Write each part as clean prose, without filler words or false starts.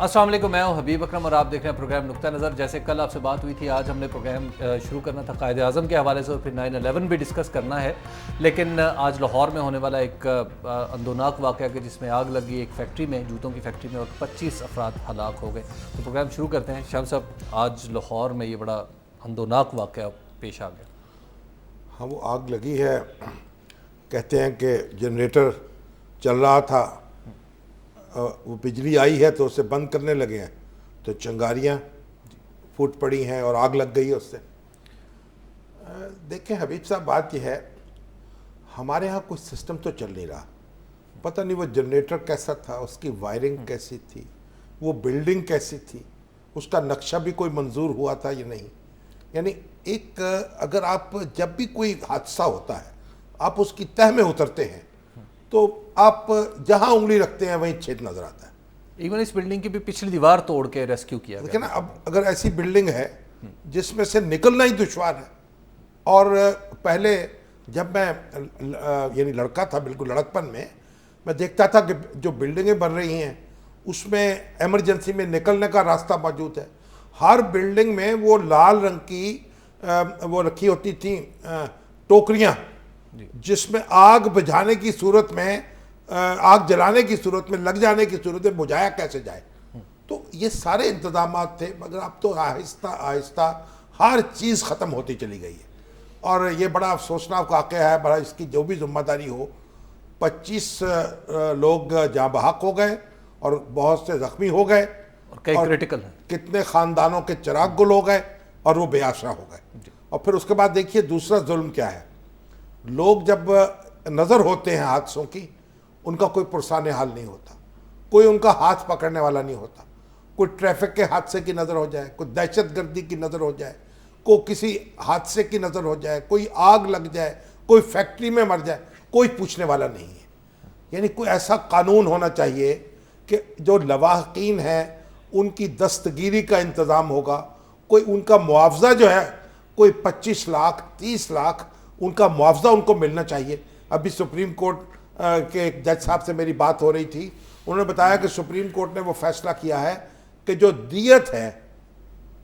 السلام علیکم، میں ہوں حبیب اکرم اور آپ دیکھ رہے ہیں پروگرام نقطہ نظر۔ جیسے کل آپ سے بات ہوئی تھی، آج ہم نے پروگرام شروع کرنا تھا قائد اعظم کے حوالے سے اور پھر 9/11 بھی ڈسکس کرنا ہے، لیکن آج لاہور میں ہونے والا ایک اندوناک واقعہ کہ جس میں آگ لگی ایک فیکٹری میں، جوتوں کی فیکٹری میں، اور 25 افراد ہلاک ہو گئے۔ تو پروگرام شروع کرتے ہیں۔ شام صاحب، آج لاہور میں یہ بڑا اندوناک واقعہ پیش آ گیا۔ ہاں، وہ آگ لگی ہے، کہتے ہیں کہ جنریٹر چل رہا تھا، وہ بجلی آئی ہے تو اسے بند کرنے لگے ہیں تو چنگاریاں پھوٹ پڑی ہیں اور آگ لگ گئی ہے اس سے۔ دیکھیں حبیب صاحب، بات یہ ہے، ہمارے ہاں کوئی سسٹم تو چل نہیں رہا، پتہ نہیں وہ جنریٹر کیسا تھا، اس کی وائرنگ کیسی تھی، وہ بلڈنگ کیسی تھی، اس کا نقشہ بھی کوئی منظور ہوا تھا یا نہیں۔ یعنی ایک اگر آپ جب بھی کوئی حادثہ ہوتا ہے آپ اس کی تہ میں اترتے ہیں تو آپ جہاں انگلی رکھتے ہیں وہیں چھید نظر آتا ہے۔ ایون اس بلڈنگ کی بھی پچھلی دیوار توڑ کے ریسکیو کیا گیا۔ دیکھیں نا، اب اگر ایسی بلڈنگ ہے جس میں سے نکلنا ہی دشوار ہے، اور پہلے جب میں یعنی لڑکا تھا، بالکل لڑکپن میں دیکھتا تھا کہ جو بلڈنگیں بن رہی ہیں اس میں ایمرجنسی میں نکلنے کا راستہ موجود ہے۔ ہر بلڈنگ میں وہ لال رنگ کی وہ رکھی ہوتی تھیں ٹوکریاں، جس میں آگ بجھانے کی صورت میں، آگ جلانے کی صورت میں، لگ جانے کی صورت میں بجھایا کیسے جائے۔ تو یہ سارے انتظامات تھے، مگر اب تو آہستہ آہستہ ہر چیز ختم ہوتی چلی گئی ہے، اور یہ بڑا افسوسناک واقعہ ہے۔ بڑا اس کی جو بھی ذمہ داری ہو، 25 لوگ جاں بحق ہو گئے اور بہت سے زخمی ہو گئے، اور کئی کریٹیکل ہیں۔ کتنے خاندانوں کے چراغ گل ہو گئے اور وہ بے آشرا ہو گئے۔ اور پھر اس کے بعد دیکھیے دوسرا ظلم کیا ہے، لوگ جب نظر ہوتے ہیں حادثوں کی، ان کا کوئی پرسان حال نہیں ہوتا، کوئی ان کا ہاتھ پکڑنے والا نہیں ہوتا۔ کوئی ٹریفک کے حادثے کی نظر ہو جائے، کوئی دہشت گردی کی نظر ہو جائے، کوئی کسی حادثے کی نظر ہو جائے، کوئی آگ لگ جائے، کوئی فیکٹری میں مر جائے، کوئی پوچھنے والا نہیں ہے۔ یعنی کوئی ایسا قانون ہونا چاہیے کہ جو لواحقین ہیں ان کی دستگیری کا انتظام ہوگا، کوئی ان کا معاوضہ جو ہے، کوئی 25 لاکھ 30 لاکھ ان کا معاوضہ ان کو ملنا چاہیے۔ ابھی سپریم کورٹ کے ایک جج صاحب سے میری بات ہو رہی تھی، انہوں نے بتایا کہ سپریم کورٹ نے وہ فیصلہ کیا ہے کہ جو دیت ہے،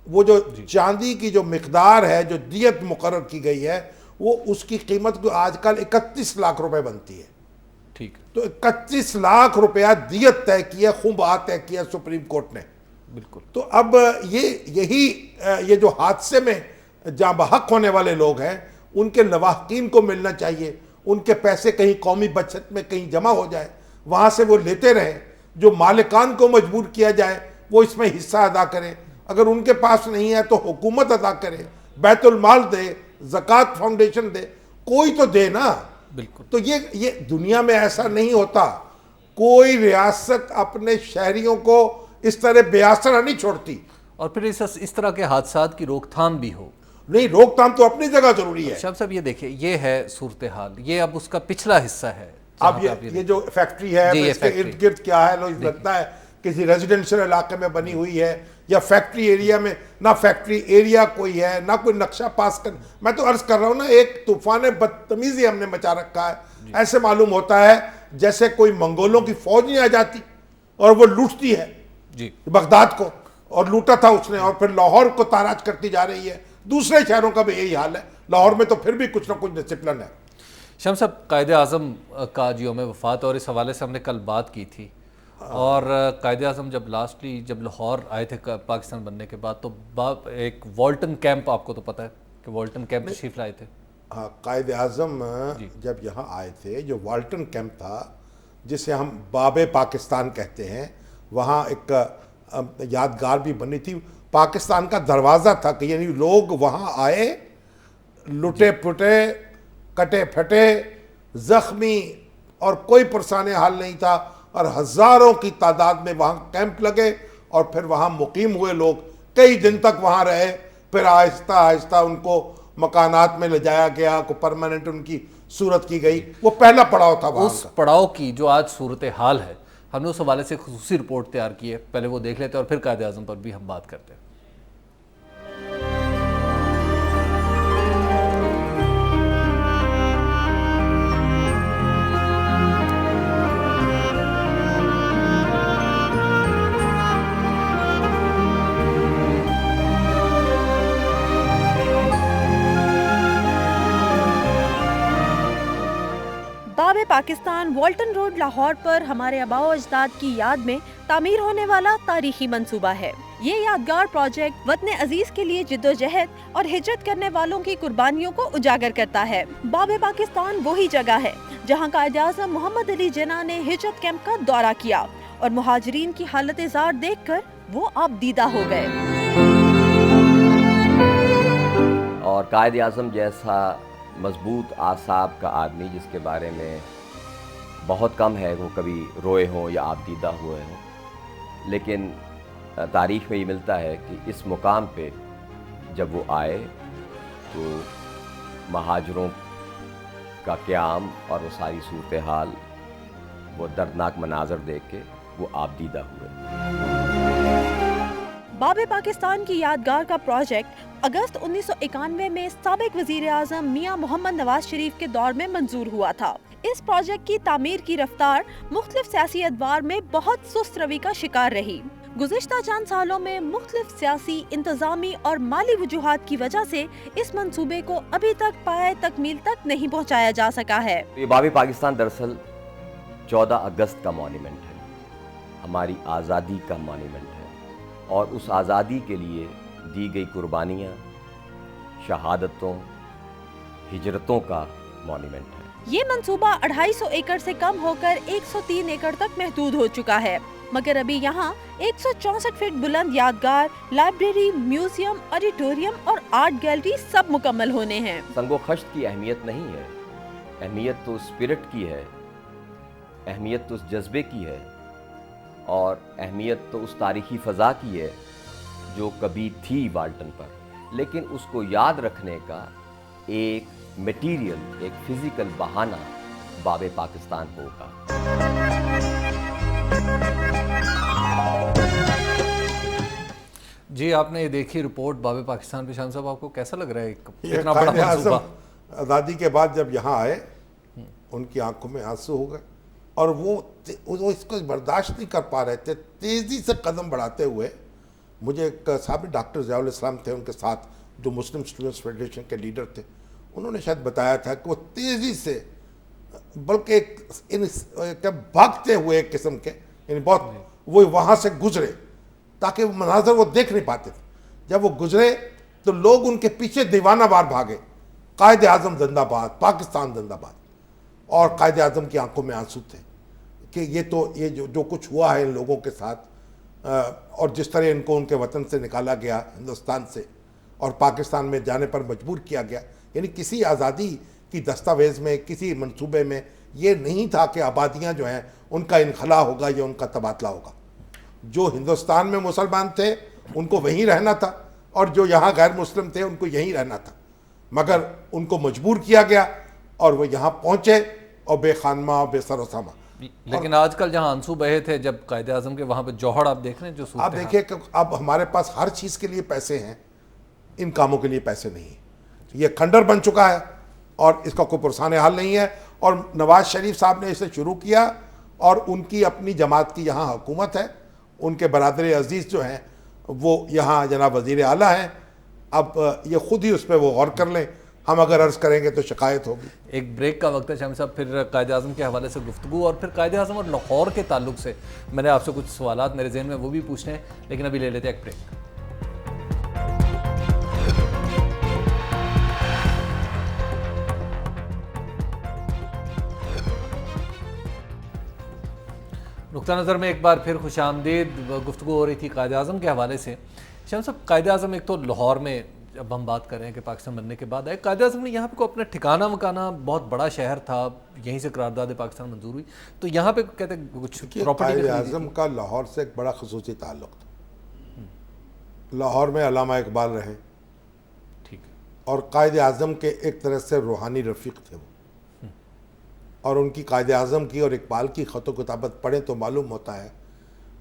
وہ جو چاندی کی جو مقدار ہے، جو دیت مقرر کی گئی ہے، وہ اس کی قیمت کو آج کل 31 لاکھ روپے بنتی ہے۔ ٹھیک۔ تو 31 لاکھ روپیہ دیت طے کیا، خونبہ طے کیا سپریم کورٹ نے۔ بالکل۔ تو اب یہ جو حادثے میں جاں بحق ہونے والے لوگ ہیں، ان کے لواحقین کو ملنا چاہیے، ان کے پیسے کہیں قومی بچت میں کہیں جمع ہو جائے، وہاں سے وہ لیتے رہیں۔ جو مالکان کو مجبور کیا جائے وہ اس میں حصہ ادا کریں، اگر ان کے پاس نہیں ہے تو حکومت ادا کرے، بیت المال دے، زکوٰۃ فاؤنڈیشن دے، کوئی تو دے نا۔ بالکل۔ تو یہ دنیا میں ایسا نہیں ہوتا، کوئی ریاست اپنے شہریوں کو اس طرح بے آسرا نہیں چھوڑتی۔ اور پھر اس طرح کے حادثات کی روک تھام بھی ہو۔ نہیں، روک تھام تو اپنی جگہ ضروری ہے۔ شاہ صاحب یہ دیکھیں، یہ ہے صورتحال، یہ اب اس کا پچھلا حصہ ہے۔ اب یہ جو فیکٹری ہے، اس کے ارد گرد کیا ہے، لوگ لگتا ہے کسی ریزیڈنشل علاقے میں بنی ہوئی ہے یا فیکٹری ایریا میں، نہ فیکٹری ایریا کوئی ہے، نہ کوئی نقشہ پاس کر۔ میں تو عرض کر رہا ہوں نا، ایک طوفان بدتمیزی ہم نے مچا رکھا ہے۔ ایسے معلوم ہوتا ہے جیسے کوئی منگولوں کی فوج نہیں آ جاتی اور وہ لوٹتی ہے جی بغداد کو، اور لوٹا تھا اس نے، اور پھر لاہور کو تاراج کرتی جا رہی ہے۔ دوسرے شہروں کا بھی یہی حال ہے، لاہور میں تو پھر بھی کچھ نہ کچھ ڈسپلن ہے۔ شمس صاحب، قائد اعظم کا یوم وفات اور اس حوالے سے ہم نے کل بات کی تھی، اور قائد اعظم جب جب لاہور آئے تھے پاکستان بننے کے بعد، تو ایک والٹن کیمپ، آپ کو تو پتہ ہے کہ والٹن کیمپ تشریف لائے تھے۔ ہاں، قائد اعظم جب یہاں آئے تھے، جو والٹن کیمپ تھا جسے ہم باب پاکستان کہتے ہیں، وہاں ایک یادگار بھی بنی تھی، پاکستان کا دروازہ تھا کہ یعنی لوگ وہاں آئے، لٹے پٹے، کٹے پھٹے، زخمی، اور کوئی پرسان حال نہیں تھا، اور ہزاروں کی تعداد میں وہاں کیمپ لگے، اور پھر وہاں مقیم ہوئے لوگ کئی دن تک وہاں رہے، پھر آہستہ آہستہ ان کو مکانات میں لے جایا گیا، کو پرماننٹ ان کی صورت کی گئی۔ وہ پہلا پڑاؤ تھا وہاں اس پڑاؤ کی جو آج صورتحال ہے، ہم نے اس حوالے سے خصوصی رپورٹ تیار کی ہے، پہلے وہ دیکھ لیتے ہیں اور پھر قائد اعظم پر بھی ہم بات کرتے ہیں۔ پاکستان والٹن روڈ لاہور پر ہمارے آباء و اجداد کی یاد میں تعمیر ہونے والا تاریخی منصوبہ ہے۔ یہ یادگار پروجیکٹ وطن عزیز کے لیے جدوجہد اور ہجرت کرنے والوں کی قربانیوں کو اجاگر کرتا ہے۔ باب پاکستان وہی جگہ ہے جہاں قائد اعظم محمد علی جناح نے ہجرت کیمپ کا دورہ کیا اور مہاجرین کی حالت زار دیکھ کر وہ آپ دیدہ ہو گئے۔ اور قائد اعظم جیسا مضبوط اعصاب کا آدمی جس کے بارے میں بہت کم ہے وہ کبھی روئے ہوں یا آپ دیدہ ہوئے ہوں، لیکن تاریخ میں یہ ملتا ہے کہ اس مقام پہ جب وہ آئے تو مہاجروں کا قیام اور وہ ساری صورتحال، وہ دردناک مناظر دیکھ کے وہ آپ دیدہ ہوئے۔ باب پاکستان کی یادگار کا پروجیکٹ اگست 1991 میں سابق وزیر اعظم میاں محمد نواز شریف کے دور میں منظور ہوا تھا۔ اس پروجیکٹ کی تعمیر کی رفتار مختلف سیاسی ادوار میں بہت سست روی کا شکار رہی۔ گزشتہ چند سالوں میں مختلف سیاسی، انتظامی اور مالی وجوہات کی وجہ سے اس منصوبے کو ابھی تک پائے تکمیل تک نہیں پہنچایا جا سکا ہے۔ یہ باب پاکستان دراصل 14 اگست کا مونیمنٹ ہے، ہماری آزادی کا مونیمنٹ ہے، اور اس آزادی کے لیے دی گئی قربانیاں، شہادتوں، ہجرتوں کا مونیمنٹ ہے۔ یہ منصوبہ 250 ایکڑ سے کم ہو کر 103 ایکڑ تک محدود ہو چکا ہے، مگر ابھی یہاں 164 فٹ بلند یادگار، لائبریری، میوزیم، آڈیٹوریم اور آرٹ گیلری سب مکمل ہونے ہیں۔ سنگ و خشت کی اہمیت نہیں ہے، اہمیت تو اسپرٹ کی ہے، اہمیت تو اس جذبے کی ہے، اور اہمیت تو اس تاریخی فضا کی ہے جو کبھی تھی والٹن پر، لیکن اس کو یاد رکھنے کا ایک میٹیریل، ایک فزیکل بہانہ باب پاکستان ہوگا۔ جی آپ نے یہ دیکھی رپورٹ باب پاکستان پہ، شان صاحب آپ کو کیسا لگ رہا ہے اتنا بڑا منصوبہ؟ آزادی کے بعد جب یہاں آئے ان کی آنکھوں میں آنسو ہو گئے، اور وہ اس کو برداشت نہیں کر پا رہے تھے، تیزی سے قدم بڑھاتے ہوئے۔ مجھے ایک صاحب ڈاکٹر ضیاء الاسلام تھے ان کے ساتھ، جو مسلم اسٹوڈنٹس فیڈریشن کے لیڈر تھے، انہوں نے شاید بتایا تھا کہ وہ تیزی سے، بلکہ بھاگتے ہوئے ایک قسم کے، یعنی بہت وہ وہاں سے گزرے تاکہ وہ مناظر وہ دیکھ نہیں پاتے تھے۔ جب وہ گزرے تو لوگ ان کے پیچھے دیوانہ وار بھاگے، قائد اعظم زندہ باد، پاکستان زندہ باد، اور قائد اعظم کی آنکھوں میں آنسو تھے کہ یہ جو کچھ ہوا ہے ان لوگوں کے ساتھ، اور جس طرح ان کو ان کے وطن سے نکالا گیا، ہندوستان سے، اور پاکستان میں جانے پر مجبور کیا گیا، یعنی کسی آزادی کی دستاویز میں، کسی منصوبے میں یہ نہیں تھا کہ آبادیاں جو ہیں ان کا انخلا ہوگا یا ان کا تبادلہ ہوگا۔ جو ہندوستان میں مسلمان تھے ان کو وہیں رہنا تھا، اور جو یہاں غیر مسلم تھے ان کو یہیں رہنا تھا، مگر ان کو مجبور کیا گیا اور وہ یہاں پہنچے اور بے خانمہ، بے سر و سامان۔ لیکن آج کل جہاں آنسو بہے تھے جب قائد اعظم کے، وہاں پہ جوہر آپ دیکھ رہے ہیں جو صورت آپ دیکھیں کہ اب ہمارے پاس ہر چیز کے لیے پیسے ہیں، ان کاموں کے لیے پیسے نہیں ہیں۔ یہ کھنڈر بن چکا ہے اور اس کا کوئی پرسان حال نہیں ہے، اور نواز شریف صاحب نے اسے شروع کیا، اور ان کی اپنی جماعت کی یہاں حکومت ہے، ان کے برادر عزیز جو ہیں وہ یہاں جناب وزیر اعلیٰ ہیں۔ اب یہ خود ہی اس پہ وہ غور کر لیں، ہم اگر عرض کریں گے تو شکایت ہوگی۔ ایک بریک کا وقت ہے شامی صاحب، پھر قائد اعظم کے حوالے سے گفتگو، اور پھر قائد اعظم اور لاہور کے تعلق سے میں نے آپ سے کچھ سوالات میرے ذہن میں وہ بھی پوچھنے ہیں، لیکن ابھی لے لیتے ہیں ایک بریک۔ نقطہ نظر میں ایک بار پھر خوش آمدید۔ گفتگو ہو رہی تھی قائد اعظم کے حوالے سے۔ شاہ صاحب، قائد اعظم ایک تو لاہور میں جب ہم بات کر رہے ہیں کہ پاکستان بننے کے بعد آئے، قائد اعظم نے یہاں پہ کوئی اپنا ٹھکانہ مکانہ، بہت بڑا شہر تھا، یہیں سے قرارداد پاکستان منظور ہوئی، تو یہاں پہ کہتے ہیں کچھ پراپرٹی۔ قائد اعظم کا لاہور سے ایک بڑا خصوصی تعلق تھا۔ لاہور میں علامہ اقبال رہے، ٹھیک ہے، اور قائد اعظم کے ایک طرح سے روحانی رفیق تھے وہ، اور ان کی قائد اعظم کی اور اقبال کی خط و کتابت پڑھیں تو معلوم ہوتا ہے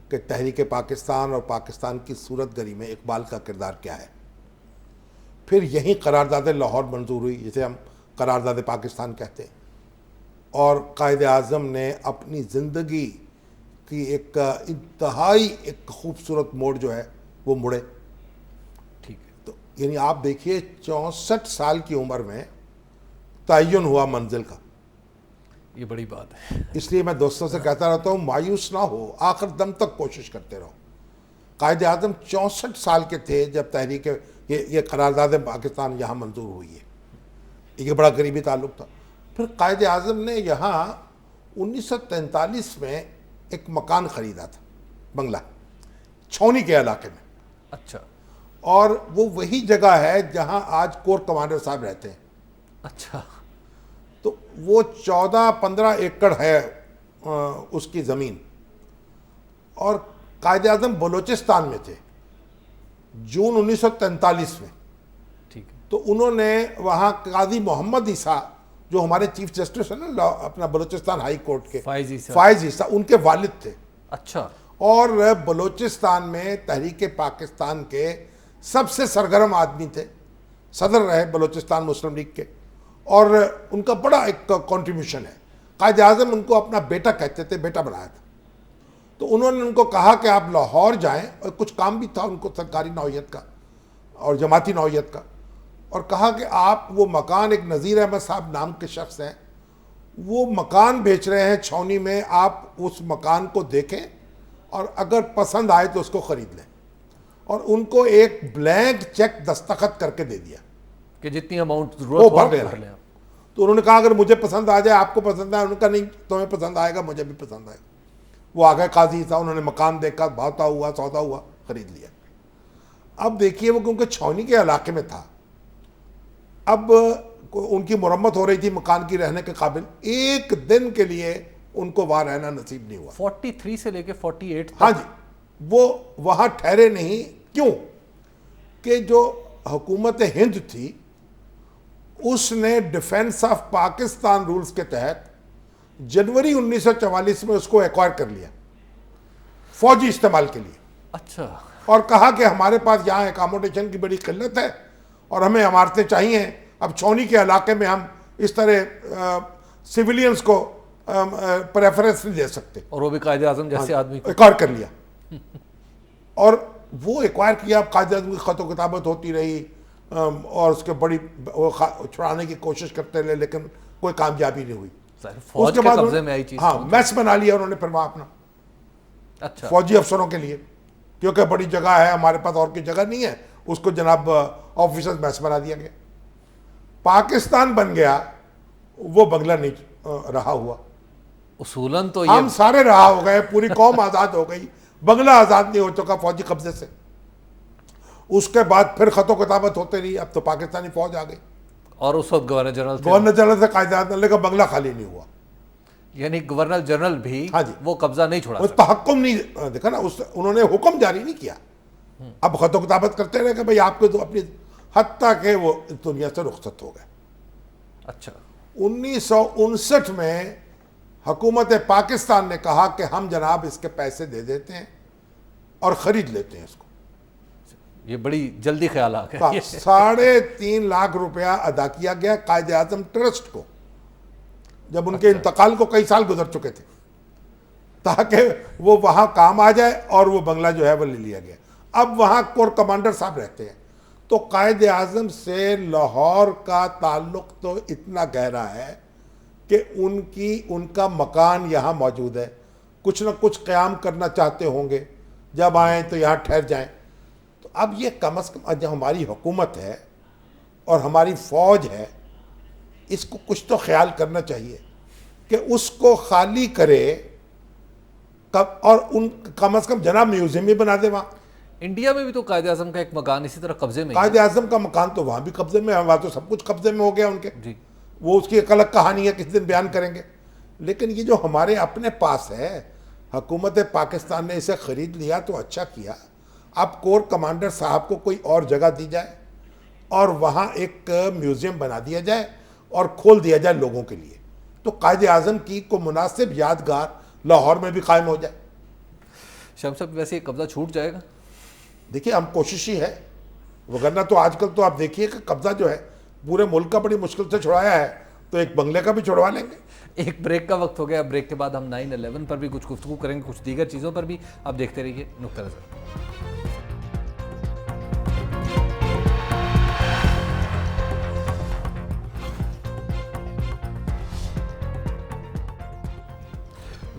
کہ تحریک پاکستان اور پاکستان کی صورت گری میں اقبال کا کردار کیا ہے۔ پھر یہیں قرارداد لاہور منظور ہوئی، جسے ہم قرارداد پاکستان کہتے ہیں، اور قائد اعظم نے اپنی زندگی کی ایک انتہائی ایک خوبصورت موڑ جو ہے وہ مڑے۔ ٹھیک ہے، تو یعنی آپ دیکھیے 64 سال کی عمر میں تعین ہوا منزل کا، یہ بڑی بات ہے. اس لیے میں دوستوں سے کہتا رہتا ہوں مایوس نہ ہو, آخر دم تک کوشش کرتے رہو. قائد اعظم 64 سال کے تھے جب تحریک یہ قرارداد پاکستان یہاں منظور ہوئی ہے. یہ بڑا قریبی تعلق تھا. پھر قائد اعظم نے یہاں 1943 میں ایک مکان خریدا تھا, بنگلہ, چھونی کے علاقے میں. اچھا. اور وہ وہی جگہ ہے جہاں آج کور کمانڈر صاحب رہتے ہیں. اچھا. تو وہ 14-15 ایکڑ ہے اس کی زمین. اور قائد اعظم بلوچستان میں تھے جون 1943 میں. ٹھیک ہے. تو انہوں نے وہاں قاضی محمد عیسیٰ جو ہمارے چیف جسٹس ہیں نا اپنا بلوچستان ہائی کورٹ کے, فائز عیسیٰ, ان کے والد تھے. اچھا. اور بلوچستان میں تحریک پاکستان کے سب سے سرگرم آدمی تھے, صدر رہے بلوچستان مسلم لیگ کے, اور ان کا بڑا ایک کنٹریبیوشن ہے. قائد اعظم ان کو اپنا بیٹا کہتے تھے, بیٹا بنایا تھا. تو انہوں نے ان کو کہا کہ آپ لاہور جائیں, اور کچھ کام بھی تھا ان کو سرکاری نوعیت کا اور جماعتی نوعیت کا, اور کہا کہ آپ وہ مکان, ایک نذیر احمد صاحب نام کے شخص ہیں, وہ مکان بیچ رہے ہیں چھونی میں, آپ اس مکان کو دیکھیں اور اگر پسند آئے تو اس کو خرید لیں. اور ان کو ایک بلینک چیک دستخط کر کے دے دیا کہ جتنی اماؤنٹ وہ ضرورت ہو بھر بھر لیں. تو انہوں نے کہا اگر مجھے پسند آ جائے, آپ کو پسند آئے. انہوں نے کہا نہیں, تمہیں پسند آئے گا, مجھے بھی پسند آئے گا. وہ آ گئے قاضی صاحب, انہوں نے مکان دیکھا, بھاتا ہوا, سودا ہوا, خرید لیا. اب دیکھیے وہ کیونکہ چھونی کے علاقے میں تھا, اب ان کی مرمت ہو رہی تھی مکان کی, رہنے کے قابل. ایک دن کے لیے ان کو وہاں رہنا نصیب نہیں ہوا. 43 سے لے کے 48 تک. ہاں جی, وہ وہاں ٹھہرے نہیں. کیوں کہ جو حکومت ہند تھی اس نے ڈیفنس آف پاکستان رولز کے تحت جنوری 1944 میں اس کو ایکوائر کر لیا فوجی استعمال کے لیے. اچھا. اور کہا کہ ہمارے پاس یہاں اکاموڈیشن کی بڑی قلت ہے اور ہمیں عمارتیں چاہیے. اب چھونی کے علاقے میں ہم اس طرح سیویلینز کو پریفرنس نہیں دے سکتے. اور وہ بھی قائد اعظم جیسے آدمی کو ایکوائر کر لیا. اور وہ ایکوائر کیا. قائد اعظم کی خط و کتابت ہوتی رہی اور اس کے بڑی چھڑانے کی کوشش کرتے رہے, لیکن کوئی کامیابی نہیں ہوئی. فوج کے قبضے میں آئی چیز. ہاں, میس بنا لیا انہوں نے پھر وہاں اپنا اچھا فوجی افسروں کے لیے, کیونکہ بڑی جگہ ہے, ہمارے پاس اور کی جگہ نہیں ہے. اس کو جناب آفیسرز میس بنا دیا گیا. پاکستان بن گیا, وہ بنگلہ نہیں رہا ہوا. اصولاً تو ہم سارے رہا ہو گئے, پوری قوم آزاد ہو گئی, بنگلہ آزاد نہیں ہو چکا فوجی قبضے سے. اس کے بعد پھر خط و کتابت ہوتے رہی. اب تو پاکستانی فوج آ گئی, اور اس وقت گورنر جنرل تھے. گورنر جنرل سے قائد اعظم نے کہا بنگلہ خالی نہیں ہوا. یعنی گورنر جنرل بھی ہاں جی, وہ قبضہ نہیں چھوڑا اس تحکم نہیں دیکھا نا, انہوں نے حکم جاری نہیں کیا. اب خط و کتابت کرتے رہے کہ بھئی آپ کو تو اپنی, حتیٰ کہ وہ اس دنیا سے رخصت ہو گئے. اچھا. 1959 میں حکومت پاکستان نے کہا کہ ہم جناب اس کے پیسے دے دیتے ہیں اور خرید لیتے ہیں اس کو. یہ بڑی جلدی خیال آ گیا. 3.5 لاکھ روپیہ ادا کیا گیا قائد اعظم ٹرسٹ کو, جب ان کے انتقال کو کئی سال گزر چکے تھے, تاکہ وہ وہاں کام آ جائے, اور وہ بنگلہ جو ہے وہ لے لیا گیا. اب وہاں کور کمانڈر صاحب رہتے ہیں. تو قائد اعظم سے لاہور کا تعلق تو اتنا گہرا ہے کہ ان کا مکان یہاں موجود ہے. کچھ نہ کچھ قیام کرنا چاہتے ہوں گے, جب آئیں تو یہاں ٹھہر جائیں. تو اب یہ کم از کم جو ہماری حکومت ہے اور ہماری فوج ہے, اس کو کچھ تو خیال کرنا چاہیے کہ اس کو خالی کرے, اور ان کم از کم جناب میوزیم بھی بنا دے. وہاں انڈیا میں بھی تو قائد اعظم کا ایک مکان اسی طرح قبضے میں. قائد اعظم کا مکان تو وہاں بھی قبضے میں ہے, وہاں تو سب کچھ قبضے میں ہو گیا ان کے. جی. وہ اس کی ایک الگ کہانی ہے, کسی دن بیان کریں گے. لیکن یہ جو ہمارے اپنے پاس ہے, حکومت پاکستان نے اسے خرید لیا تو اچھا کیا. اب کور کمانڈر صاحب کو کوئی اور جگہ دی جائے اور وہاں ایک میوزیم بنا دیا جائے اور کھول دیا جائے لوگوں کے لیے, تو قائد اعظم کی کو مناسب یادگار لاہور میں بھی قائم ہو جائے. شمس صاحب ویسے یہ قبضہ چھوٹ جائے گا؟ دیکھیے ہم کوشش ہی ہے, وگرنہ تو آج کل تو آپ دیکھیے کہ قبضہ جو ہے پورے ملک کا بڑی مشکل سے چھڑایا ہے, تو ایک بنگلے کا بھی چھڑوا لیں گے. ایک بریک کا وقت ہو گیا. بریک کے بعد ہم 9/11 پر بھی کچھ گفتگو کریں گے, کچھ دیگر چیزوں پر بھی. آپ دیکھتے رہیے نقطہ نظر.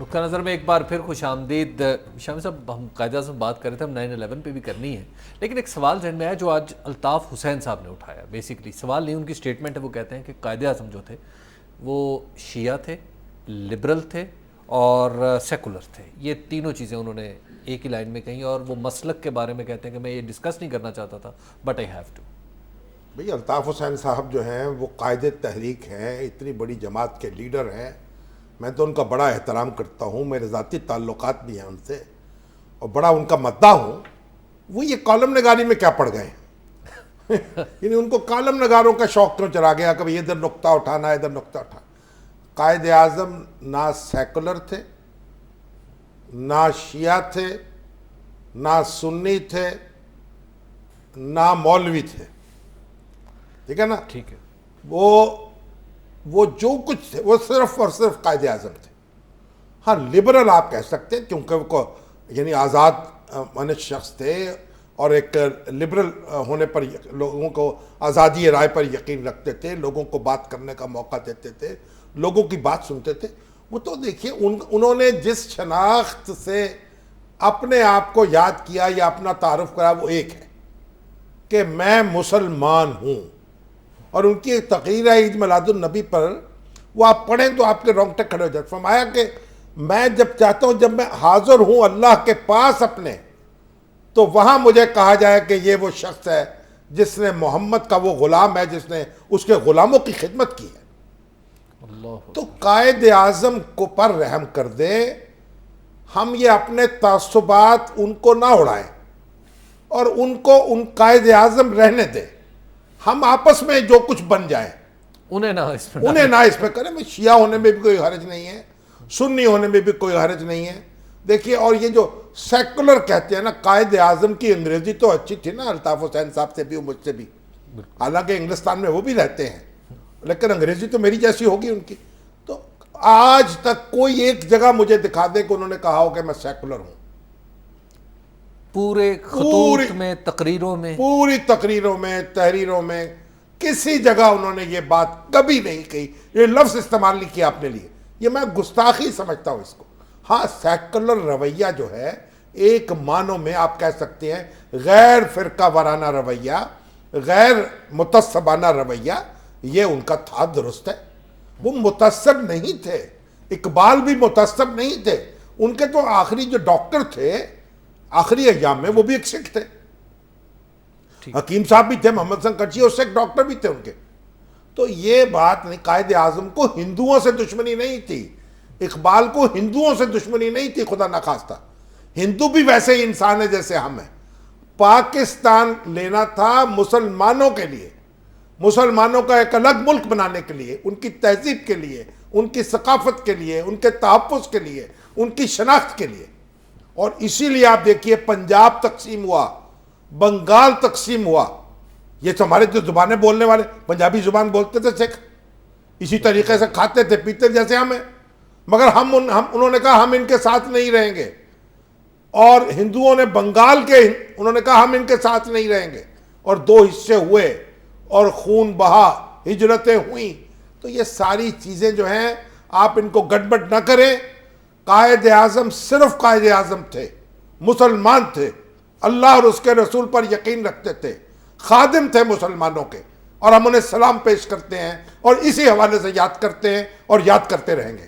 نقطہ نظر میں ایک بار پھر خوش آمدید شامی صاحب. ہم قائد اعظم بات کر رہے تھے, ہم 9/11 پہ بھی کرنی ہے, لیکن ایک سوال ذہن میں آیا جو آج الطاف حسین صاحب نے اٹھایا. بیسیکلی سوال نہیں, ان کی سٹیٹمنٹ ہے, وہ کہتے ہیں کہ قائد اعظم جو تھے وہ شیعہ تھے, لبرل تھے اور سیکولر تھے. یہ تینوں چیزیں انہوں نے ایک ہی لائن میں کہیں, اور وہ مسلک کے بارے میں کہتے ہیں کہ میں یہ ڈسکس نہیں کرنا چاہتا تھا بٹ آئی ہیو ٹو. بھئی الطاف حسین صاحب جو ہیں وہ قائد تحریک ہیں, اتنی بڑی جماعت کے لیڈر ہیں, میں تو ان کا بڑا احترام کرتا ہوں, میرے ذاتی تعلقات بھی ہیں ان سے اور بڑا ان کا مداح ہوں. وہ یہ کالم نگاری میں کیا پڑ گئے ہیں یعنی ان کو کالم نگاروں کا شوق کیوں چلا گیا, کبھی ادھر نقطہ اٹھانا ادھر نقطہ اٹھانا. قائد اعظم نہ سیکولر تھے, نہ شیعہ تھے, نہ سنی تھے, نہ مولوی تھے, ٹھیک ہے نا. ٹھیک ہے, وہ جو کچھ تھے وہ صرف اور صرف قائد اعظم تھے. ہاں لبرل آپ کہہ سکتے ہیں کیونکہ وہ یعنی آزاد من شخص تھے اور ایک لبرل ہونے پر لوگوں کو آزادی رائے پر یقین رکھتے تھے, لوگوں کو بات کرنے کا موقع دیتے تھے, لوگوں کی بات سنتے تھے. وہ تو دیکھیے انہوں نے جس شناخت سے اپنے آپ کو یاد کیا یا اپنا تعارف کرا وہ ایک ہے کہ میں مسلمان ہوں. اور ان کی ایک تقریر ہے عید میلاد النبی پر, وہ آپ پڑھیں تو آپ کے رونگٹے کھڑے ہو جاتے. فرمایا کہ میں جب چاہتا ہوں, جب میں حاضر ہوں اللہ کے پاس اپنے, تو وہاں مجھے کہا جائے کہ یہ وہ شخص ہے جس نے محمد کا وہ غلام ہے جس نے اس کے غلاموں کی خدمت کی ہے. تو قائد اعظم کو پر رحم کر دے, ہم یہ اپنے تعصبات ان کو نہ اڑائیں اور ان کو ان قائد اعظم رہنے دیں. ہم آپس میں جو کچھ بن جائیں, انہیں نہ اس پہ کریں. میں شیعہ ہونے میں بھی کوئی حرج نہیں ہے, سنی ہونے میں بھی کوئی حرج نہیں ہے. دیکھیے, اور یہ جو سیکولر کہتے ہیں نا, قائد اعظم کی انگریزی تو اچھی تھی نا الطاف حسین صاحب سے بھی اور مجھ سے بھی, حالانکہ انگلستان میں وہ بھی رہتے ہیں, لیکن انگریزی تو میری جیسی ہوگی ان کی. تو آج تک کوئی ایک جگہ مجھے دکھا دے کہ انہوں نے کہا ہو کہ میں سیکولر ہوں. پورے خطوط میں, تقریروں میں, پوری تقریروں میں, تحریروں میں کسی جگہ انہوں نے یہ بات کبھی نہیں کہی, یہ لفظ استعمال نہیں کیا اپنے لیے. یہ میں گستاخی سمجھتا ہوں اس کو. ہاں سیکولر رویہ جو ہے ایک معنوں میں آپ کہہ سکتے ہیں غیر فرقہ وارانہ رویہ, غیر متعصبانہ رویہ, یہ ان کا تھا, درست ہے. وہ متعصب نہیں تھے, اقبال بھی متعصب نہیں تھے. ان کے تو آخری جو ڈاکٹر تھے آخری ایام میں وہ بھی ایک سکھ تھے. حکیم صاحب بھی تھے, محمد حسن کچھی اور سکھ ڈاکٹر بھی تھے ان کے. تو یہ بات نہیں, قائد اعظم کو ہندوؤں سے دشمنی نہیں تھی, اقبال کو ہندوؤں سے دشمنی نہیں تھی, خدا نخواستہ. ہندو بھی ویسے ہی انسان ہے جیسے ہم ہیں. پاکستان لینا تھا مسلمانوں کے لیے, مسلمانوں کا ایک الگ ملک بنانے کے لیے, ان کی تہذیب کے لیے, ان کی ثقافت کے لیے, ان کے تحفظ کے لیے, ان کی شناخت کے لیے. اور اسی لیے آپ دیکھیے پنجاب تقسیم ہوا, بنگال تقسیم ہوا. یہ تو ہمارے جو زبانیں بولنے والے پنجابی زبان بولتے تھے سکھ, اسی طریقے سے کھاتے تھے پیتے جیسے ہم ہیں, مگر انہوں نے کہا ہم ان کے ساتھ نہیں رہیں گے. اور ہندوؤں نے بنگال کے, انہوں نے کہا ہم ان کے ساتھ نہیں رہیں گے, اور دو حصے ہوئے اور خون بہا, ہجرتیں ہوئیں. تو یہ ساری چیزیں جو ہیں آپ ان کو گڑبڑ نہ کریں. قائد اعظم صرف قائد اعظم تھے, مسلمان تھے, اللہ اور اس کے رسول پر یقین رکھتے تھے, خادم تھے مسلمانوں کے, اور ہم انہیں سلام پیش کرتے ہیں اور اسی حوالے سے یاد کرتے ہیں اور یاد کرتے رہیں گے.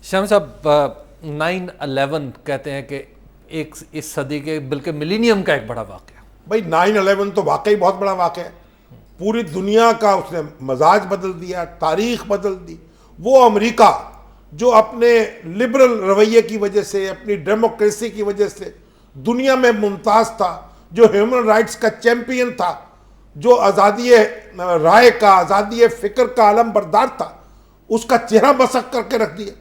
شامی صاحب 9/11 کہتے ہیں کہ ایک اس صدی کے بلکہ ملینیم کا ایک بڑا واقعہ. بھائی 9/11 تو واقعی بہت بڑا واقعہ ہے. پوری دنیا کا اس نے مزاج بدل دیا, تاریخ بدل دی. وہ امریکہ جو اپنے لبرل رویے کی وجہ سے, اپنی ڈیموکریسی کی وجہ سے دنیا میں ممتاز تھا, جو ہیومن رائٹس کا چیمپئن تھا, جو آزادی رائے کا, آزادی فکر کا علم بردار تھا, اس کا چہرہ مسخ کر کے رکھ دیا.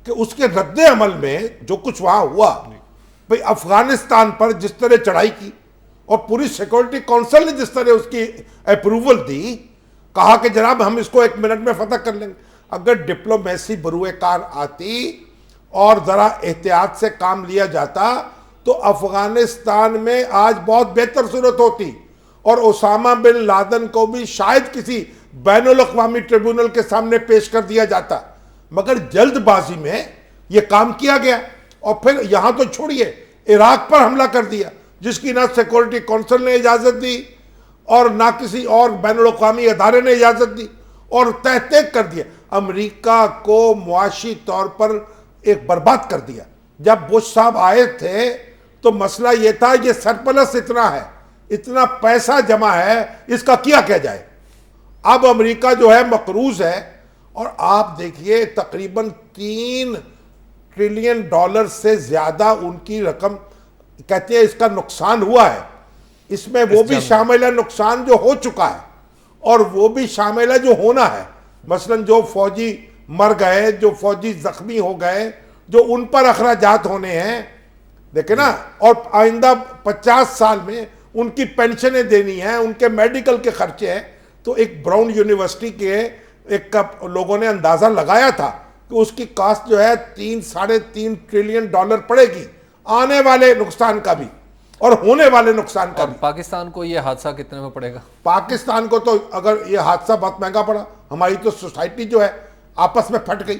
کہ اس کے رد عمل میں جو کچھ وہاں ہوا, بھئی افغانستان پر جس طرح چڑھائی کی اور پوری سیکورٹی کونسل نے جس طرح اس کی اپروول دی, کہا کہ جناب ہم اس کو 1 منٹ میں فتح کر لیں گے. اگر ڈپلومیسی بروئے کار آتی اور ذرا احتیاط سے کام لیا جاتا تو افغانستان میں آج بہت بہتر صورت ہوتی, اور اسامہ بن لادن کو بھی شاید کسی بین الاقوامی ٹریبونل کے سامنے پیش کر دیا جاتا. مگر جلد بازی میں یہ کام کیا گیا. اور پھر یہاں تو چھوڑیے, عراق پر حملہ کر دیا جس کی نہ سیکورٹی کونسل نے اجازت دی اور نہ کسی اور بین الاقوامی ادارے نے اجازت دی, اور تحقیق کر دیا. امریکہ کو معاشی طور پر ایک برباد کر دیا. جب بش صاحب آئے تھے تو مسئلہ یہ تھا یہ سرپلس اتنا ہے, اتنا پیسہ جمع ہے, اس کا کیا جائے. اب امریکہ جو ہے مقروض ہے, اور آپ دیکھیے تقریباً $3 ٹریلین سے زیادہ ان کی رقم, کہتے ہیں اس کا نقصان ہوا ہے. اس میں وہ بھی شامل ہے نقصان جو ہو چکا ہے, اور وہ بھی شامل ہے جو ہونا ہے. مثلا جو فوجی مر گئے, جو فوجی زخمی ہو گئے, جو ان پر اخراجات ہونے ہیں, دیکھیں نا, اور آئندہ 50 سال میں ان کی پینشنیں دینی ہیں, ان کے میڈیکل کے خرچے ہیں. تو ایک براؤن یونیورسٹی کے ایک لوگوں نے اندازہ لگایا تھا کہ اس کی کاسٹ جو ہے $3.5 ٹریلین پڑے گی, آنے والے نقصان کا بھی اور ہونے والے نقصان کا بھی. پاکستان کو یہ حادثہ کتنے میں پڑے گا؟ پاکستان کو تو اگر یہ حادثہ بہت مہنگا پڑا, ہماری تو سوسائٹی جو ہے آپس میں پھٹ گئی,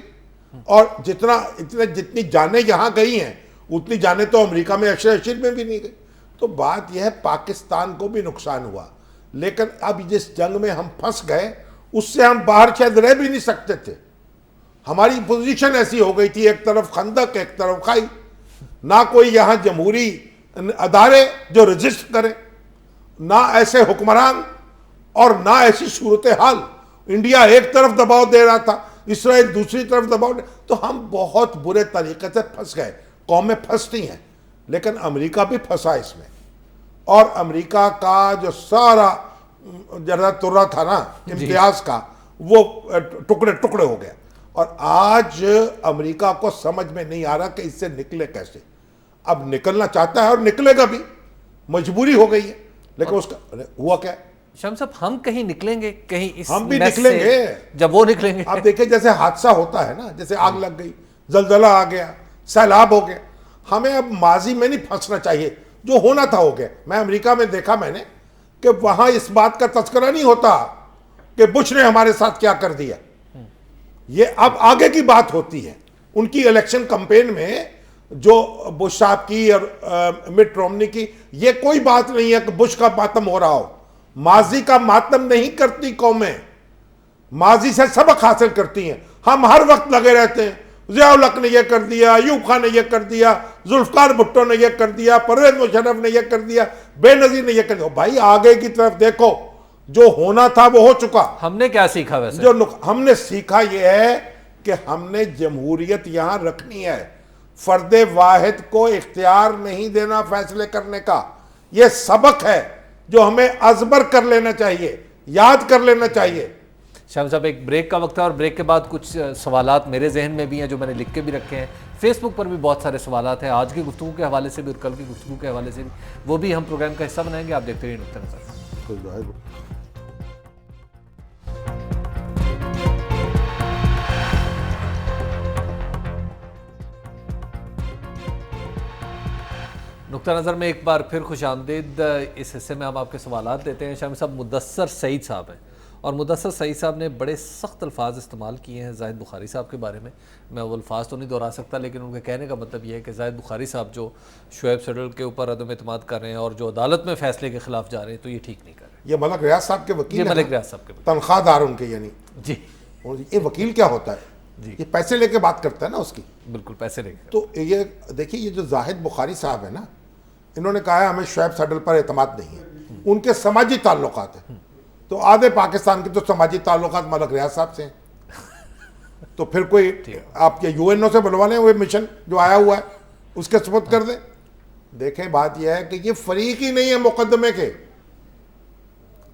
اور جتنی جانیں یہاں گئی ہیں اتنی جانیں تو امریکہ میں اشیر میں بھی نہیں گئی. تو بات یہ ہے پاکستان کو بھی نقصان ہوا, لیکن اب جس جنگ میں ہم پھنس گئے اس سے ہم باہر شاید رہ بھی نہیں سکتے تھے. ہماری پوزیشن ایسی ہو گئی تھی, ایک طرف خندق ایک طرف کھائی, نہ کوئی یہاں جمہوری ادارے جو رجسٹر کریں, نہ ایسے حکمران, اور نہ ایسی صورتحال. انڈیا ایک طرف دباؤ دے رہا تھا, اسرائیل دوسری طرف دباؤ تو ہم بہت برے طریقے سے پھنس گئے. قومیں پھنستی ہیں, لیکن امریکہ بھی پھنسا اس میں, اور امریکہ کا جو سارا جرا ترا تھا نا امتیاز کا, وہ ٹکڑے ٹکڑے ہو گیا. اور آج امریکہ کو سمجھ میں نہیں آ رہا کہ اس سے نکلے کیسے. اب نکلنا چاہتا ہے اور نکلے گا بھی, مجبوری ہو گئی ہے, لیکن اس کا ہوا کیا؟ شام صاحب ہم کہیں نکلیں گے, کہیں اس ہم بھی میس نکلیں سے گے جب وہ نکلیں گے. آپ دیکھیں جیسے حادثہ ہوتا ہے نا, جیسے آگ لگ گئی, زلزلہ آ گیا, سیلاب ہو گیا, ہمیں اب ماضی میں نہیں پھنسنا چاہیے. جو ہونا تھا ہو گیا. میں امریکہ میں دیکھا میں نے کہ وہاں اس بات کا تذکرہ نہیں ہوتا کہ بش نے ہمارے ساتھ کیا کر دیا. یہ اب آگے کی بات ہوتی ہے. ان کی الیکشن کمپین میں جو بش صاحب کی اور مٹ رومنی کی, یہ کوئی بات نہیں ہے کہ بش کا ماتم ہو رہا ہو. ماضی کا ماتم نہیں کرتی قومیں, ماضی سے سبق حاصل کرتی ہیں. ہم ہر وقت لگے رہتے ہیں, ضیاء الحق نے یہ کر دیا, ایوب خان نے یہ کر دیا, ذوالفقار بھٹو نے یہ کر دیا, پرویز مشرف نے یہ کر دیا, بے نظیر نے یہ کر دیا. بھائی آگے کی طرف دیکھو, جو ہونا تھا وہ ہو چکا. ہم نے کیا سیکھا ویسے؟ جو ہم نے سیکھا یہ ہے کہ ہم نے جمہوریت یہاں رکھنی ہے. فرد واحد کو اختیار نہیں دینا فیصلے کرنے کا. یہ سبق ہے جو ہمیں ازبر کر لینا چاہیے, یاد کر لینا چاہیے. شام صاحب ایک بریک کا وقت ہے, اور بریک کے بعد کچھ سوالات میرے ذہن میں بھی ہیں جو میں نے لکھ کے بھی رکھے ہیں. فیس بک پر بھی بہت سارے سوالات ہیں, آج کی گفتگو کے حوالے سے بھی اور کل کی گفتگو کے حوالے سے بھی, وہ بھی ہم پروگرام کا حصہ بنائیں گے. آپ دیکھتے رہیے نقطہ نظر. نقطہ نظر میں ایک بار پھر خوش آمدید. اس حصے میں ہم آپ کے سوالات دیتے ہیں. شامی صاحب مدثر سعید صاحب ہیں, اور مدثر سعید صاحب نے بڑے سخت الفاظ استعمال کیے ہیں زاہد بخاری صاحب کے بارے میں. میں وہ الفاظ تو نہیں دہرا سکتا, لیکن ان کے کہنے کا مطلب یہ ہے کہ زاہد بخاری صاحب جو شعیب صدر کے اوپر عدم اعتماد کر رہے ہیں اور جو عدالت میں فیصلے کے خلاف جا رہے ہیں, تو یہ ٹھیک نہیں کر رہے. یہ ملک ریاض صاحب کے وکیل ہیں, ملک ریاض صاحب کے تنخواہ دار ان کے, یعنی جی یہ وکیل کیا ہوتا ہے؟ یہ پیسے لے کے بات کرتا ہے نا اس کی. بالکل پیسے لے کے. تو یہ دیکھیے, یہ جو زاہد بخاری صاحب ہے نا, انہوں نے کہا ہے ہمیں شعیب صدر پر اعتماد نہیں ہے. ان کے سماجی تعلقات ہیں, تو آدھے پاکستان کے تو سماجی تعلقات ملک ریاض صاحب سے ہیں. تو پھر کوئی آپ کے یو این او سے بلوا لیں, وہ مشن جو آیا ہوا ہے اس کے سپرد کر دیں. دیکھیں بات یہ ہے کہ یہ فریق ہی نہیں ہے مقدمے کے.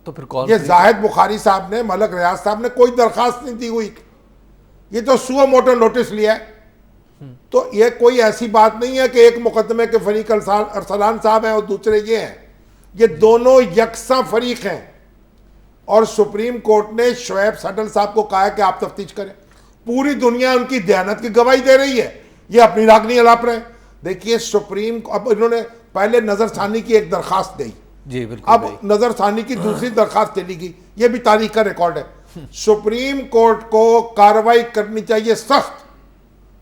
تو پھر کون؟ یہ زاہد بخاری صاحب نے, ملک ریاض صاحب نے کوئی درخواست نہیں دی ہوئی, یہ تو سو موٹو نوٹس لیا ہے. تو یہ کوئی ایسی بات نہیں ہے کہ ایک مقدمے کے فریق ارسلان صاحب ہیں اور دوسرے یہ ہیں. یہ دونوں یکساں فریق ہیں, اور سپریم کورٹ نے شعیب صدر صاحب کو کہا ہے کہ آپ تفتیش کریں. پوری دنیا ان کی دیانت کی گواہی دے رہی ہے, یہ اپنی راگ نہیں الاپ رہے. دیکھیے سپریم, اب انہوں نے پہلے نظر ثانی کی ایک درخواست دی, جی بالکل, اب نظر ثانی کی دوسری درخواست چلی گئی. یہ بھی تاریخ کا ریکارڈ ہے. سپریم کورٹ کو کارروائی کرنی چاہیے سخت,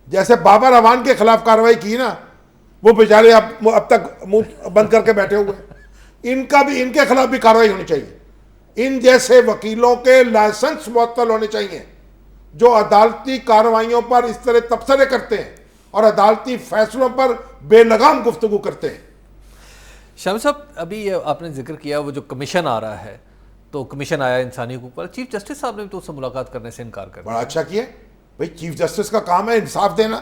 جیسے بابر اعوان کے خلاف کارروائی کی نا، وہ بیچارے اب تک منہ بند کر کے بیٹھے ہوئے ہیں، ان کے خلاف بھی کارروائی ہونی چاہیے۔ ان جیسے وکیلوں کے لائسنس معطل ہونے چاہیے جو عدالتی کارروائیوں پر اس طرح تبصرے کرتے ہیں اور عدالتی فیصلوں پر بے لگام گفتگو کرتے ہیں۔ شامی صاحب، ابھی آپ نے ذکر کیا وہ جو کمیشن آ رہا ہے، تو کمیشن آیا انسانی حقوق پر، چیف جسٹس صاحب نے بھی تو اس سے ملاقات کرنے سے انکار کر دیا۔ بڑا اچھا کیا بھائی، چیف جسٹس کا کام ہے انصاف دینا،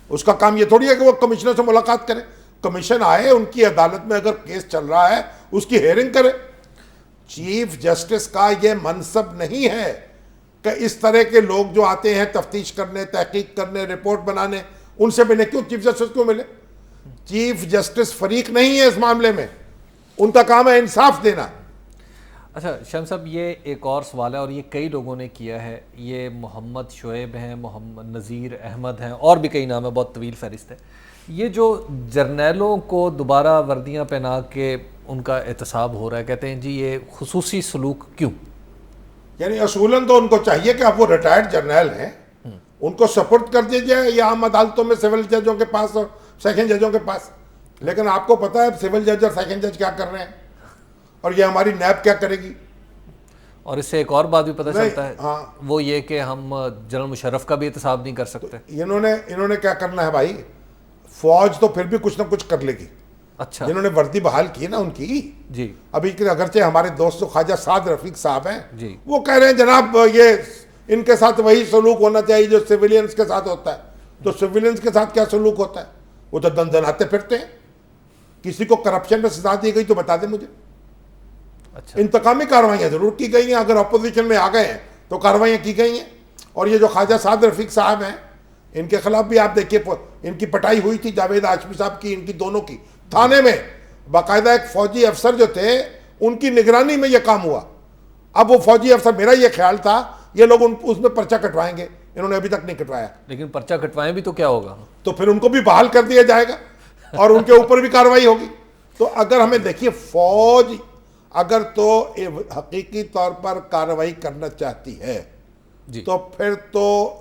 اس کا کام یہ تھوڑی ہے کہ وہ کمشنر سے ملاقات کرے۔ کمیشن آئے، ان کی عدالت میں اگر کیس چل رہا ہے اس کی ہیئرنگ کرے۔ چیف جسٹس کا یہ منصب نہیں ہے کہ اس طرح کے لوگ جو آتے ہیں تفتیش کرنے، تحقیق کرنے، رپورٹ بنانے، ان سے ملے۔ کیوں چیف جسٹس کو ملے؟ چیف جسٹس فریق نہیں ہے اس معاملے میں، ان کا کام ہے انصاف دینا۔ اچھا شامی صاحب، یہ ایک اور سوال ہے اور یہ کئی لوگوں نے کیا ہے، یہ محمد شعیب ہیں، محمد نذیر احمد ہیں، اور بھی کئی نام ہے، بہت طویل فہرست ہے۔ یہ جو جرنیلوں کو دوبارہ وردیاں پہنا کے ان کا احتساب ہو رہا ہے، کہتے ہیں جی یہ خصوصی سلوک کیوں؟ یعنی اصولاً تو ان کو چاہیے کہ اب وہ ریٹائرڈ جرنیل ہیں، ان کو سپرد کر دیجیے یا عام عدالتوں میں سول ججوں کے پاس اور سیکنڈ ججوں کے پاس۔ لیکن آپ کو پتہ ہے سول جج اور سیکنڈ جج کیا کر رہے ہیں، اور یہ ہماری نیب کیا کرے گی؟ اور اس سے ایک اور بات بھی پتہ چلتا ہے، ہاں، وہ یہ کہ ہم جنرل مشرف کا بھی احتساب نہیں کر سکتے۔ انہوں نے کیا کرنا ہے بھائی؟ فوج تو پھر بھی کچھ نہ کچھ کر لے گی۔ اچھا جنہوں نے وردی بحال کی نا ان کی، جی ابھی اگرچہ ہمارے دوست خواجہ سعد رفیق صاحب ہیں، جی، وہ کہہ رہے ہیں جناب یہ ان کے ساتھ وہی سلوک ہونا چاہیے جو سویلینز کے ساتھ ہوتا ہے۔ تو سویلینز کے ساتھ کیا سلوک ہوتا ہے؟ وہ تو دندناتے پھرتے ہیں۔ کسی کو کرپشن میں سزا دی گئی تو بتا دیں مجھے۔ اچھا، انتقامی کارروائیاں ضرور کی گئی ہیں، اگر اپوزیشن میں آ گئے ہیں تو کارروائیاں کی گئی ہیں۔ اور یہ جو خواجہ سعد رفیق صاحب ہیں، ان کے خلاف بھی آپ دیکھیے ان کی پٹائی ہوئی تھی، جاوید ہاشمی صاحب کی، ان کی دونوں کی، تھانے میں باقاعدہ ایک فوجی افسر جو تھے ان کی نگرانی میں یہ کام ہوا۔ اب وہ فوجی افسر، میرا یہ خیال تھا یہ لوگ اس میں پرچہ کٹوائیں گے، انہوں نے ابھی تک نہیں کٹوایا۔ لیکن پرچہ کٹوائیں بھی تو کیا ہوگا؟ تو پھر ان کو بھی بحال کر دیا جائے گا اور ان کے اوپر بھی کارروائی ہوگی۔ تو اگر ہمیں دیکھیے، فوج اگر تو حقیقی طور پر کارروائی کرنا چاہتی ہے جی، تو پھر تو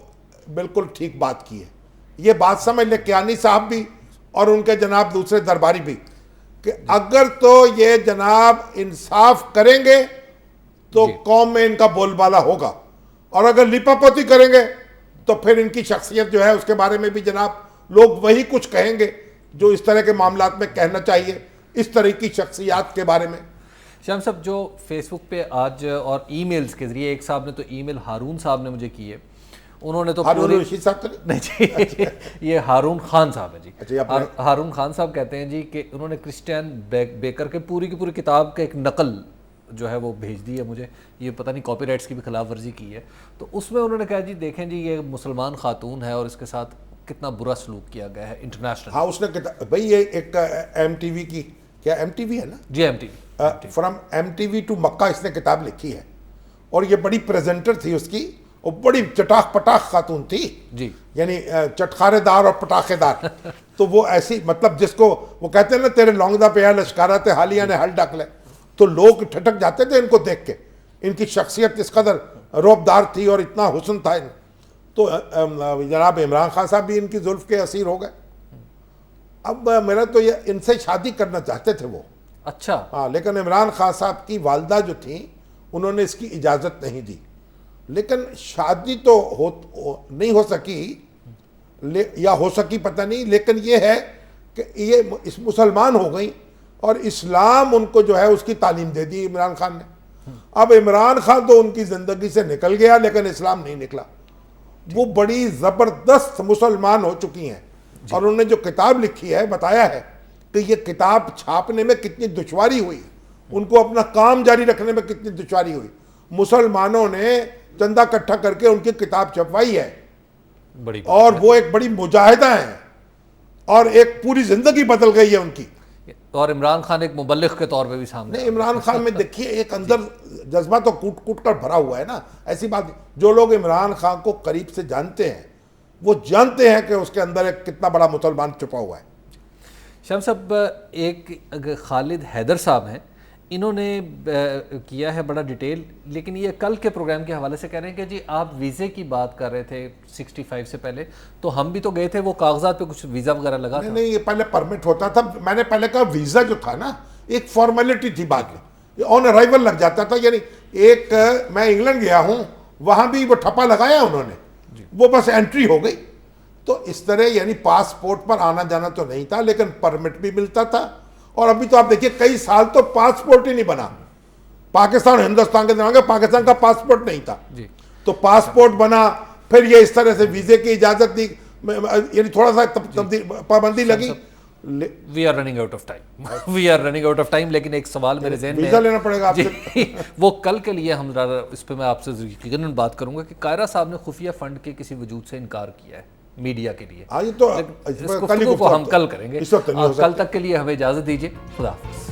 بالکل ٹھیک بات کی ہے۔ یہ بات سمجھ لیں کیانی صاحب بھی اور ان کے جناب دوسرے درباری بھی، کہ اگر تو یہ جناب انصاف کریں گے تو قوم میں ان کا بول بالا ہوگا، اور اگر لیپا پوتی کریں گے تو پھر ان کی شخصیت جو ہے اس کے بارے میں بھی جناب لوگ وہی کچھ کہیں گے جو اس طرح کے معاملات میں کہنا چاہیے اس طرح کی شخصیات کے بارے میں۔ شام صاحب، جو فیس بک پہ آج اور ای میلز کے ذریعے، ایک صاحب نے تو ای میل ہارون صاحب نے مجھے کی ہے، انہوں نے تو ہارون رشید صاحب تو نہیں جی، یہ ہارون خان صاحب ہے جی۔ اچھا، ہارون خان صاحب کہتے ہیں جی کہ انہوں نے کرسٹین بیکر کے پوری کی پوری کتاب کا ایک نقل جو ہے وہ بھیج دی ہے مجھے، یہ پتہ نہیں کاپی رائٹس کی بھی خلاف ورزی کی ہے۔ تو اس میں انہوں نے کہا جی دیکھیں جی یہ مسلمان خاتون ہے اور اس کے ساتھ کتنا برا سلوک کیا گیا ہے انٹرنیشنل۔ ہاں، اس نے بھائی یہ ایک ایم ٹی وی کی، کیا ایم ٹی وی ہے نا؟ جی، M T V, from M T V to Mecca اس نے کتاب لکھی ہے، اور یہ بڑی پریزنٹر تھی اس کی، اور بڑی چٹاخ پٹاخ خاتون تھی جی، یعنی چٹخارے دار اور پٹاخے دار۔ تو وہ ایسی، مطلب جس کو وہ کہتے ہیں نا تیرے لونگدا پہ ہے لشکارہ تے حالیہ نے ہل ڈک لے، تو لوگ ٹھٹک جاتے تھے ان کو دیکھ کے، ان کی شخصیت اس قدر رعبدار تھی اور اتنا حسن تھا۔ تو جناب عمران خان صاحب بھی ان کی زلف کے اسیر ہو گئے۔ اب میرا تو یہ ان سے شادی کرنا چاہتے تھے وہ، اچھا، ہاں، لیکن عمران خان صاحب کی والدہ جو تھیں انہوں نے اس کی اجازت نہیں دی، لیکن شادی تو نہیں ہو سکی، یا ہو سکی پتہ نہیں، لیکن یہ ہے کہ یہ مسلمان ہو گئیں اور اسلام ان کو جو ہے اس کی تعلیم دے دی عمران خان نے۔ اب عمران خان تو ان کی زندگی سے نکل گیا لیکن اسلام نہیں نکلا۔ وہ بڑی زبردست مسلمان ہو چکی ہیں، اور انہوں نے جو کتاب لکھی ہے بتایا ہے کہ یہ کتاب چھاپنے میں کتنی دشواری ہوئی، ان کو اپنا کام جاری رکھنے میں کتنی دشواری ہوئی۔ مسلمانوں نے چندہ اکٹھا کر کے ان کی کتاب چھپوائی ہے، بڑی اور وہ ایک بڑی مجاہدہ ہیں، اور ایک پوری زندگی بدل گئی ہے ان کی۔ اور عمران خان ایک مبلغ کے طور پہ بھی سامنے نہیں، عمران خان میں دیکھیے ایک اندر جذبہ تو کوٹ کوٹ کر بھرا ہوا ہے نا، ایسی بات نہیں۔ جو لوگ عمران خان کو قریب سے جانتے ہیں وہ جانتے ہیں کہ اس کے اندر ایک کتنا بڑا مسلمان چھپا ہوا ہے۔ شام صاحب، ایک خالد حیدر صاحب ہیں، انہوں نے کیا ہے بڑا ڈیٹیل، لیکن یہ کل کے پروگرام کے حوالے سے کہہ رہے ہیں کہ جی آپ ویزے کی بات کر رہے تھے 65 سے پہلے، تو ہم بھی تو گئے تھے، وہ کاغذات پہ کچھ ویزا وغیرہ لگا تھا؟ نہیں، یہ پہلے پرمٹ ہوتا تھا. میں نے پہلے کہا ویزا جو تھا نا ایک فارمیلٹی تھی بعد میں، یہ آن ارائیول لگ جاتا تھا. یعنی ایک میں انگلینڈ گیا ہوں، وہاں بھی وہ ٹھپا لگایا انہوں نے، وہ بس انٹری ہو گئی. تو اس طرح یعنی پاسپورٹ پر آنا جانا تو نہیں تھا، لیکن پرمٹ بھی ملتا تھا. اور ابھی تو آپ دیکھیے کئی سال تو پاسپورٹ ہی نہیں بنا. پاکستان ہندوستان کے دوران پاکستان کا پاسپورٹ نہیں تھا، تو پاسپورٹ بنا، پھر یہ اس طرح سے ویزے کی اجازت دی، یعنی تھوڑا سا پابندی لگی. We are running out of time, we are running out of time. لیکن ایک سوال میرے ذہن میں ویزا لینا پڑے گا آپ سے. وہ کل کے لیے ہم اس پہ میں آپ سے یقیناً بات کروں گا کہ قاہرہ صاحب نے خفیہ فنڈ کے کسی وجود سے انکار کیا ہے میڈیا کے لیے. ہاں، یہ تو اس گفتگو کو ہم کل کریں گے. کل تک کے لیے ہمیں اجازت دیجیے. خدا حافظ.